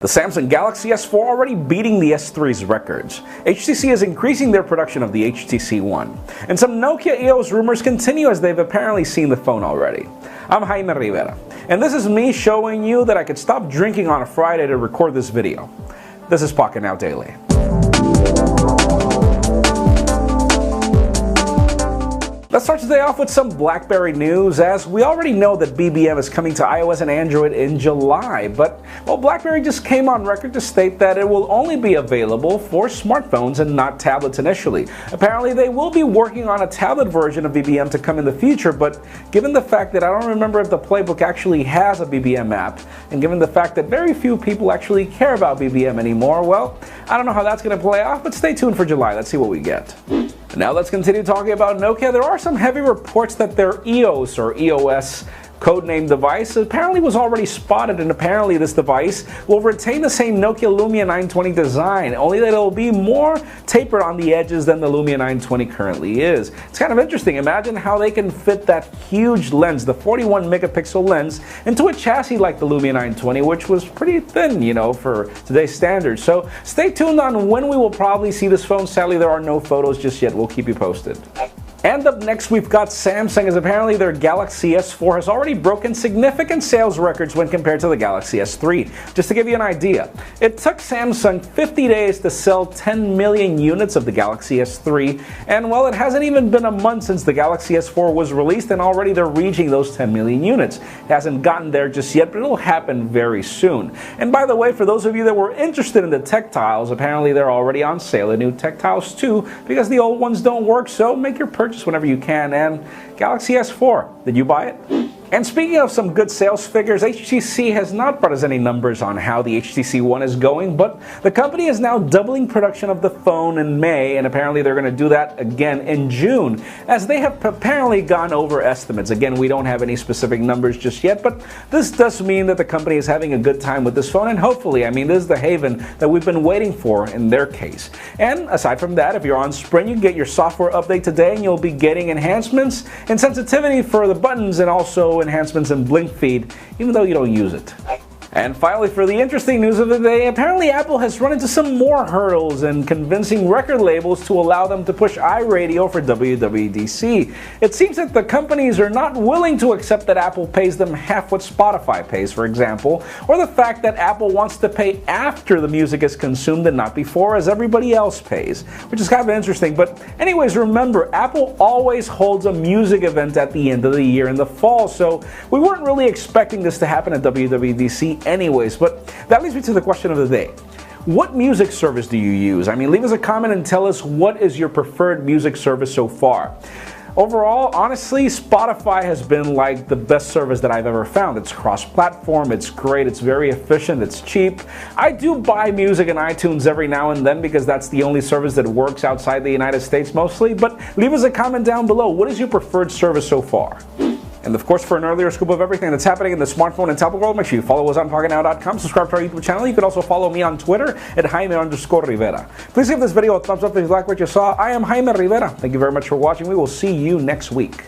The Samsung Galaxy S4 already beating the S3's records. HTC is increasing their production of the HTC One. And some Nokia EOS rumors continue as they've apparently seen the phone already. I'm Jaime Rivera, and this is me showing you that I could stop drinking on a Friday to record this video. This is Pocketnow Daily. Let's start today off with some BlackBerry news, as we already know that BBM is coming to iOS and Android in July, but well, BlackBerry just came on record to state that it will only be available for smartphones and not tablets initially. Apparently they will be working on a tablet version of BBM to come in the future, but given the fact that I don't remember if the Playbook actually has a BBM app, and given the fact that very few people actually care about BBM anymore, well, I don't know how that's going to play off, but stay tuned for July. Let's see what we get. Now let's continue talking about Nokia. There are some heavy reports that their EOS or EOS codename device apparently was already spotted, and apparently this device will retain the same Nokia Lumia 920 design, only that it will be more tapered on the edges than the Lumia 920 currently is. It's kind of interesting. Imagine how they can fit that huge lens, the 41 megapixel lens, into a chassis like the Lumia 920, which was pretty thin, you know, for today's standards. So stay tuned on when we will probably see this phone. Sadly, there are no photos just yet. We'll keep you posted. And up next, we've got Samsung, as apparently their Galaxy S4 has already broken significant sales records when compared to the Galaxy S3. Just to give you an idea, it took Samsung 50 days to sell 10 million units of the Galaxy S3, and well, it hasn't even been a month since the Galaxy S4 was released, and already they're reaching those 10 million units. It hasn't gotten there just yet, but it'll happen very soon. And by the way, for those of you that were interested in the Tactiles, apparently they're already on sale, the new Tactiles 2, because the old ones don't work, so make your purchase whenever you can. And Galaxy S4, did you buy it? And speaking of some good sales figures, HTC has not brought us any numbers on how the HTC One is going, but the company is now doubling production of the phone in May, and apparently they're going to do that again in June, as they have apparently gone over estimates. Again, we don't have any specific numbers just yet, but this does mean that the company is having a good time with this phone, and hopefully, I mean, this is the haven that we've been waiting for in their case. And aside from that, if you're on Sprint, you can get your software update today, and you'll be getting enhancements and sensitivity for the buttons, and also enhancements in Blink Feed, even though you don't use it. And finally, for the interesting news of the day, apparently Apple has run into some more hurdles in convincing record labels to allow them to push iRadio for WWDC. It seems that the companies are not willing to accept that Apple pays them half what Spotify pays, for example, or the fact that Apple wants to pay after the music is consumed and not before, as everybody else pays, which is kind of interesting. But anyways, remember, Apple always holds a music event at the end of the year in the fall, so we weren't really expecting this to happen at WWDC anyways. But that leads me to the question of the day. What music service do you use? I mean, leave us a comment and tell us what is your preferred music service so far. Overall, honestly, Spotify has been like the best service that I've ever found. It's cross-platform, it's great, it's very efficient, it's cheap. I do buy music in iTunes every now and then because that's the only service that works outside the United States mostly, but leave us a comment down below. What is your preferred service so far? And of course, for an earlier scoop of everything that's happening in the smartphone and tablet world, make sure you follow us on Pocketnow.com, subscribe to our YouTube channel. You can also follow me on Twitter at Jaime_Rivera. Please give this video a thumbs up if you like what you saw. I am Jaime Rivera. Thank you very much for watching. We will see you next week.